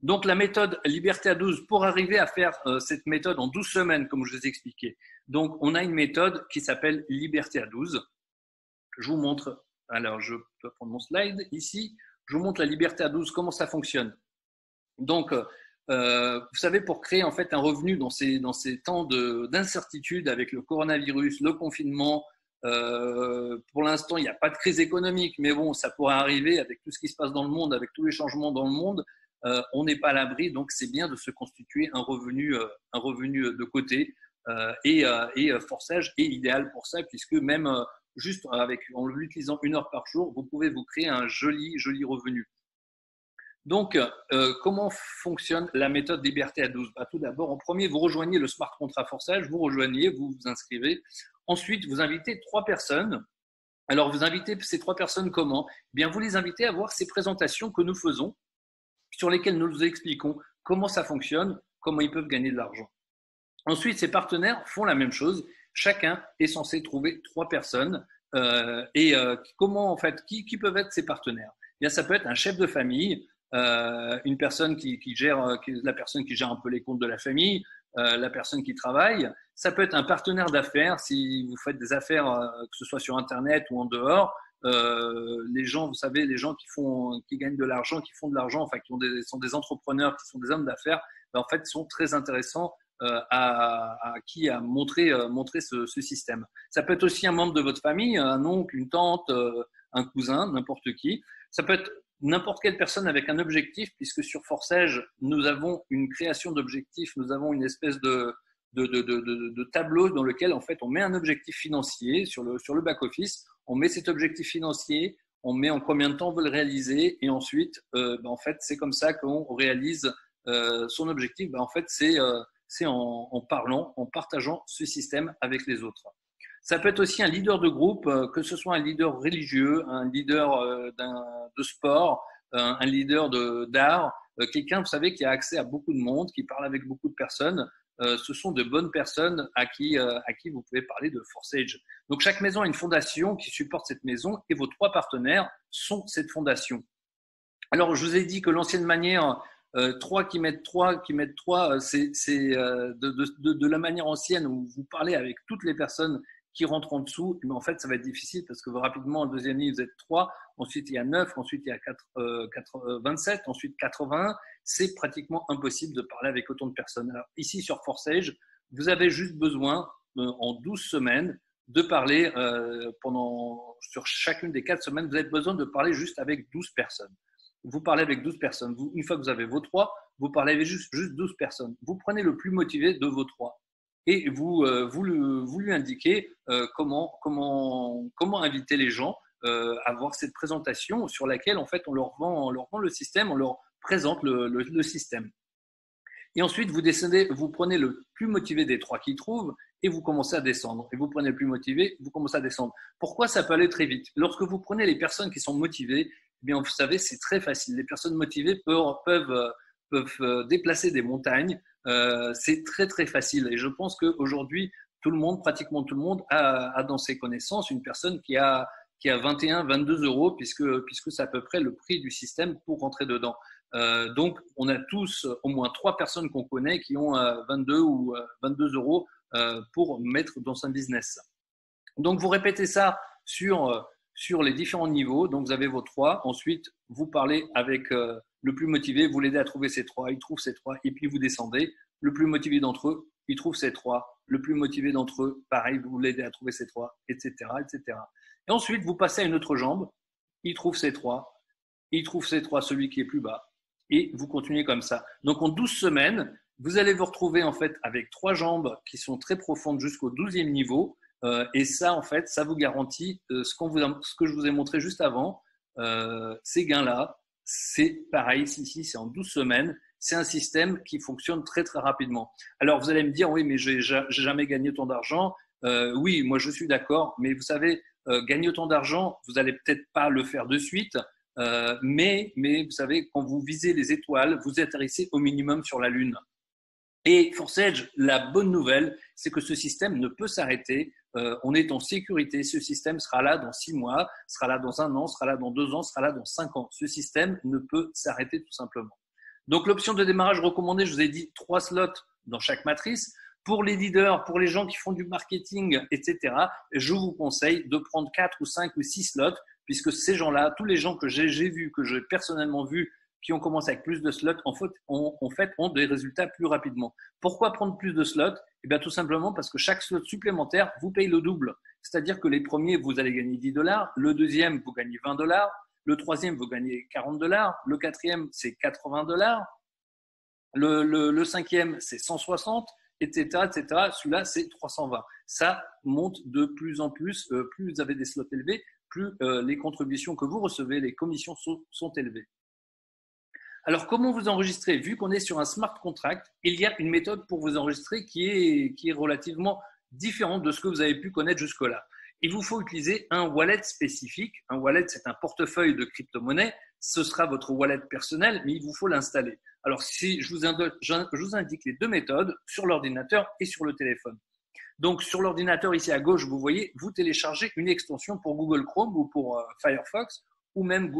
Donc, la méthode Liberté à 12, pour arriver à faire cette méthode en 12 semaines, comme je vous ai expliqué. Donc, on a une méthode qui s'appelle Liberté à 12. Je vous montre, alors je peux prendre mon slide ici. Je vous montre la Liberté à 12, comment ça fonctionne. Donc, vous savez, pour créer en fait un revenu dans ces temps d'incertitude avec le coronavirus, le confinement, pour l'instant, il n'y a pas de crise économique, mais bon, ça pourrait arriver avec tout ce qui se passe dans le monde, avec tous les changements dans le monde. On n'est pas à l'abri, donc c'est bien de se constituer un revenu de côté. Et Forsage est idéal pour ça, puisque même juste en l'utilisant 1 heure par jour, vous pouvez vous créer un joli revenu. Donc, comment fonctionne la méthode Liberté à 12? Tout d'abord, en premier, vous rejoignez le Smart Contrat Forsage, vous vous inscrivez. Ensuite, vous invitez 3 personnes. Alors, vous invitez ces 3 personnes comment? Eh bien, vous les invitez à voir ces présentations que nous faisons, sur lesquelles nous expliquons comment ça fonctionne, comment ils peuvent gagner de l'argent. Ensuite, ces partenaires font la même chose. Chacun est censé trouver 3 personnes. Comment, en fait, qui peuvent être ces partenaires? Eh bien, ça peut être un chef de famille, une personne la personne qui gère un peu les comptes de la famille, la personne qui travaille. Ça peut être un partenaire d'affaires si vous faites des affaires, que ce soit sur Internet ou en dehors. Les gens, vous savez, les gens qui gagnent de l'argent, qui font de l'argent, enfin sont des entrepreneurs, qui sont des hommes d'affaires, en fait, sont très intéressants à montrer ce système. Ça peut être aussi un membre de votre famille, un oncle, une tante, un cousin, n'importe qui. Ça peut être n'importe quelle personne avec un objectif, puisque sur Forsage, nous avons une création d'objectifs, nous avons une espèce de tableau dans lequel en fait on met un objectif financier sur le back-office, on met cet objectif financier, on met en combien de temps on veut le réaliser, et ensuite en fait c'est comme ça qu'on réalise son objectif. En fait c'est en parlant, en partageant ce système avec les autres. Ça peut être aussi un leader de groupe, que ce soit un leader religieux, un leader de sport, un leader d'art, quelqu'un, vous savez, qui a accès à beaucoup de monde, qui parle avec beaucoup de personnes. Ce sont de bonnes personnes à qui vous pouvez parler de Forsage. Donc, chaque maison a une fondation qui supporte cette maison et vos 3 partenaires sont cette fondation. Alors, je vous ai dit que l'ancienne manière, 3 qui mettent 3, c'est de la manière ancienne où vous parlez avec toutes les personnes qui rentrent en dessous. Mais en fait, ça va être difficile parce que rapidement, en deuxième ligne, vous êtes 3, ensuite il y a 9, ensuite il y a 27, ensuite 80. C'est pratiquement impossible de parler avec autant de personnes. Alors, ici, sur Forsage, vous avez juste besoin, en 12 semaines, de parler sur chacune des 4 semaines, vous avez besoin de parler juste avec 12 personnes. Vous parlez avec 12 personnes. Une fois que vous avez vos 3, vous parlez avec juste 12 personnes. Vous prenez le plus motivé de vos 3 et vous lui indiquez comment inviter les gens à voir cette présentation sur laquelle en fait on leur vend le système, on leur présente le système. Et ensuite, vous prenez le plus motivé des 3 qu'ils trouvent et vous commencez à descendre. Et vous prenez le plus motivé, vous commencez à descendre. Pourquoi ça peut aller très vite? Lorsque vous prenez les personnes qui sont motivées, eh bien, vous savez, c'est très facile. Les personnes motivées peuvent déplacer des montagnes. C'est très, très facile. Et je pense qu'aujourd'hui, pratiquement tout le monde a dans ses connaissances une personne qui a 21, 22 euros, puisque c'est à peu près le prix du système pour rentrer dedans. Donc, on a tous au moins 3 personnes qu'on connaît qui ont 22 ou 22 euros pour mettre dans un business. Donc, vous répétez ça sur les différents niveaux. Donc, vous avez vos 3. Ensuite, vous parlez avec le plus motivé, vous l'aidez à trouver ces 3. Il trouve ces 3 et puis vous descendez. Le plus motivé d'entre eux, il trouve ces 3. Le plus motivé d'entre eux, pareil, vous l'aidez à trouver ces 3, etc., etc. Et ensuite, vous passez à une autre jambe. Il trouve ces 3. Il trouve ces 3, celui qui est plus bas. Et vous continuez comme ça. Donc, en 12 semaines, vous allez vous retrouver en fait avec 3 jambes qui sont très profondes jusqu'au 12e niveau. Et ça, en fait, ça vous garantit ce que je vous ai montré juste avant. Ces gains-là, c'est pareil, ici, c'est en 12 semaines. C'est un système qui fonctionne très, très rapidement. Alors, vous allez me dire, oui, mais j'ai jamais gagné autant d'argent. Oui, moi, je suis d'accord. Mais vous savez, gagner autant d'argent, vous n'allez peut-être pas le faire de suite. Mais vous savez, quand vous visez les étoiles, vous atterrissez au minimum sur la Lune. Et Forsage, la bonne nouvelle, c'est que ce système ne peut s'arrêter. On est en sécurité. Ce système sera là dans 6 mois, sera là dans 1 an, sera là dans 2 ans, sera là dans 5 ans. Ce système ne peut s'arrêter tout simplement. Donc, l'option de démarrage recommandée, je vous ai dit 3 slots dans chaque matrice. Pour les leaders, pour les gens qui font du marketing, etc., je vous conseille de prendre 4 ou 5 ou 6 slots, puisque ces gens-là, tous les gens que j'ai vus, que j'ai personnellement vus, qui ont commencé avec plus de slots, en fait, ont des résultats plus rapidement. Pourquoi prendre plus de slots? Eh bien, tout simplement parce que chaque slot supplémentaire vous paye le double. C'est-à-dire que les premiers, vous allez gagner $10. Le deuxième, vous gagnez $20. Le troisième, vous gagnez $40. Le quatrième, c'est $80. Le cinquième, c'est 160, etc., etc. Celui-là, c'est 320. Ça monte de plus en plus. Plus vous avez des slots élevés, plus les contributions que vous recevez, les commissions sont élevées. Alors, comment vous enregistrer? Vu qu'on est sur un smart contract, il y a une méthode pour vous enregistrer qui est relativement différente de ce que vous avez pu connaître jusque-là. Il vous faut utiliser un wallet spécifique. Un wallet, c'est un portefeuille de crypto-monnaie. Ce sera votre wallet personnel, mais il vous faut l'installer. Alors, si je vous indique les deux méthodes sur l'ordinateur et sur le téléphone. Donc, sur l'ordinateur, ici à gauche, vous voyez, vous téléchargez une extension pour Google Chrome ou pour Firefox ou même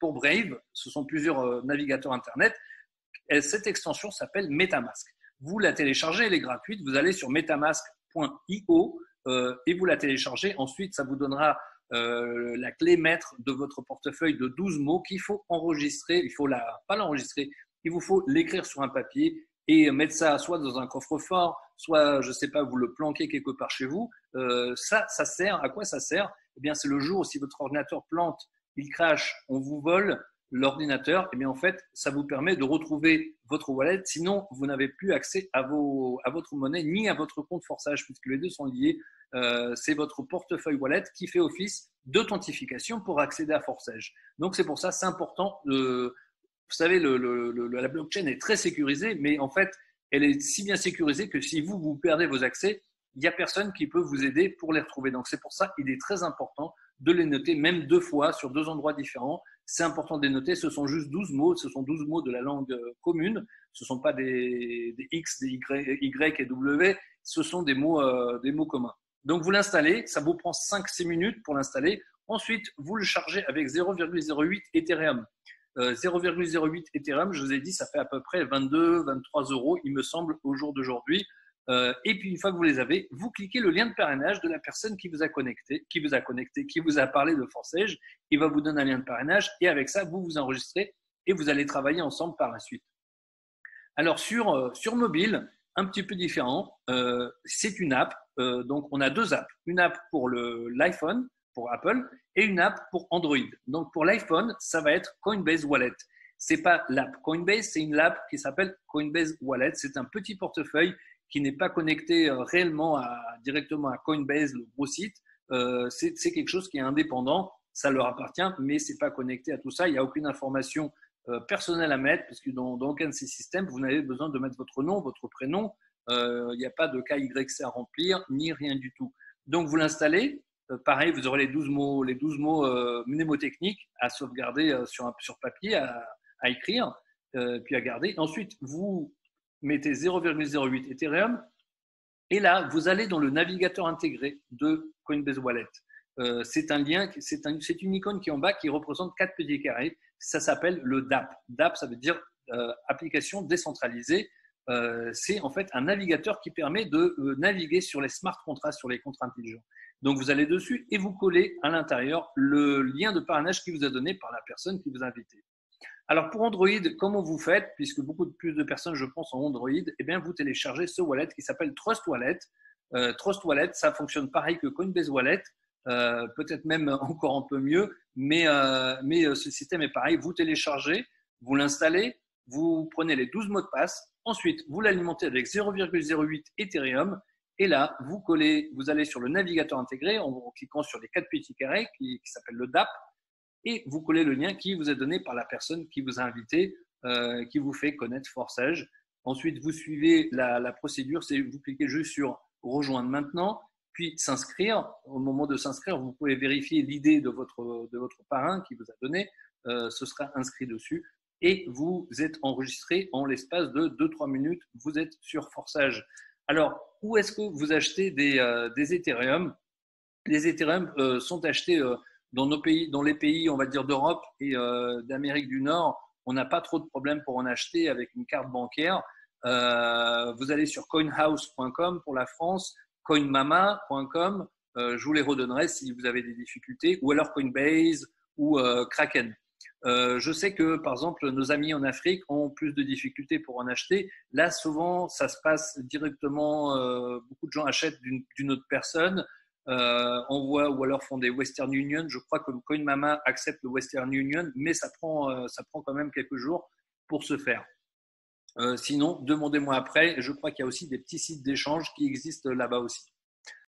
pour Brave. Ce sont plusieurs navigateurs Internet. Et cette extension s'appelle MetaMask. Vous la téléchargez, elle est gratuite. Vous allez sur metamask.io et vous la téléchargez. Ensuite, ça vous donnera la clé maître de votre portefeuille de 12 mots qu'il faut enregistrer. Il faut pas l'enregistrer, il vous faut l'écrire sur un papier et mettre ça soit dans un coffre-fort, soit, je ne sais pas, vous le planquez quelque part chez vous. Ça sert. À quoi ça sert? Eh bien, c'est le jour où si votre ordinateur plante, il crache, on vous vole l'ordinateur, eh bien en fait, ça vous permet de retrouver votre wallet. Sinon, vous n'avez plus accès à votre monnaie ni à votre compte Forsage, puisque les deux sont liés. C'est votre portefeuille wallet qui fait office d'authentification pour accéder à Forsage. Donc c'est pour ça, c'est important. Vous savez, la blockchain est très sécurisée, mais en fait, elle est si bien sécurisée que si vous perdez vos accès, il n'y a personne qui peut vous aider pour les retrouver. Donc c'est pour ça qu'il est très important de les noter, même 2 fois sur 2 endroits différents. C'est important de les noter. Ce sont juste 12 mots. Ce sont 12 mots de la langue commune. Ce ne sont pas des X, des Y et W. Ce sont des mots communs. Donc, vous l'installez. Ça vous prend 5-6 minutes pour l'installer. Ensuite, vous le chargez avec 0,08 Ethereum. 0,08 Ethereum, je vous ai dit, ça fait à peu près 22-23 €, il me semble, au jour d'aujourd'hui. Et puis, une fois que vous les avez, vous cliquez le lien de parrainage de la personne qui vous a connecté, qui vous a parlé de Forsage. Il va vous donner un lien de parrainage et avec ça, vous vous enregistrez et vous allez travailler ensemble par la suite. Alors, sur mobile, un petit peu différent, c'est une app. Donc, on a 2 apps. Une app pour l'iPhone, pour Apple, et une app pour Android. Donc, pour l'iPhone, ça va être Coinbase Wallet. C'est pas l'app Coinbase, c'est une app qui s'appelle Coinbase Wallet. C'est un petit portefeuille qui n'est pas connecté réellement directement à Coinbase, le gros site. C'est quelque chose qui est indépendant, ça leur appartient, mais c'est pas connecté à tout ça. Il n'y a aucune information personnelle à mettre, parce que dans aucun de ces systèmes, vous n'avez besoin de mettre votre nom, votre prénom. Il n'y a pas de KYC à remplir, ni rien du tout. Donc, vous l'installez. Pareil, vous aurez les 12 mots mnémotechniques à sauvegarder sur papier, à écrire, puis à garder. Ensuite, vous mettez 0,08 Ethereum et là, vous allez dans le navigateur intégré de Coinbase Wallet. C'est un lien, c'est une icône qui est en bas qui représente 4 petits carrés. Ça s'appelle le DApp. DApp, ça veut dire application décentralisée. C'est en fait un navigateur qui permet de naviguer sur les smart contracts, sur les contrats intelligents. Donc, vous allez dessus et vous collez à l'intérieur le lien de parrainage qui vous a donné par la personne qui vous a invité. Alors, pour Android, comment vous faites? Puisque beaucoup plus de personnes, je pense, ont Android, eh bien, vous téléchargez ce wallet qui s'appelle Trust Wallet. Trust Wallet, ça fonctionne pareil que Coinbase Wallet, peut-être même encore un peu mieux, mais ce système est pareil. Vous téléchargez, vous l'installez, vous prenez les 12 mots de passe, ensuite, vous l'alimentez avec 0,08 Ethereum, et là, vous allez sur le navigateur intégré en cliquant sur les 4 petits carrés qui s'appellent le DApp, et vous collez le lien qui vous est donné par la personne qui vous a invité, qui vous fait connaître Forsage. Ensuite, vous suivez la procédure, vous cliquez juste sur rejoindre maintenant, puis s'inscrire. Au moment de s'inscrire, vous pouvez vérifier l'idée de votre parrain qui vous a donné, ce sera inscrit dessus et vous êtes enregistré en l'espace de 2-3 minutes, vous êtes sur Forsage. Alors, où est-ce que vous achetez des Ethereum? Les Ethereum sont achetés dans les pays, on va dire, d'Europe et d'Amérique du Nord on n'a pas trop de problèmes pour en acheter avec une carte bancaire. Vous allez sur coinhouse.com pour la France, coinmama.com, je vous les redonnerai si vous avez des difficultés, ou alors Coinbase ou Kraken. Je sais que, par exemple, nos amis en Afrique ont plus de difficultés pour en acheter. Là, souvent, ça se passe directement. Beaucoup de gens achètent d'une autre personne, envoient ou alors font des Western Union. Je crois que CoinMama accepte le Western Union, mais ça prend quand même quelques jours pour se faire. Sinon, demandez-moi après. Je crois qu'il y a aussi des petits sites d'échange qui existent là-bas aussi.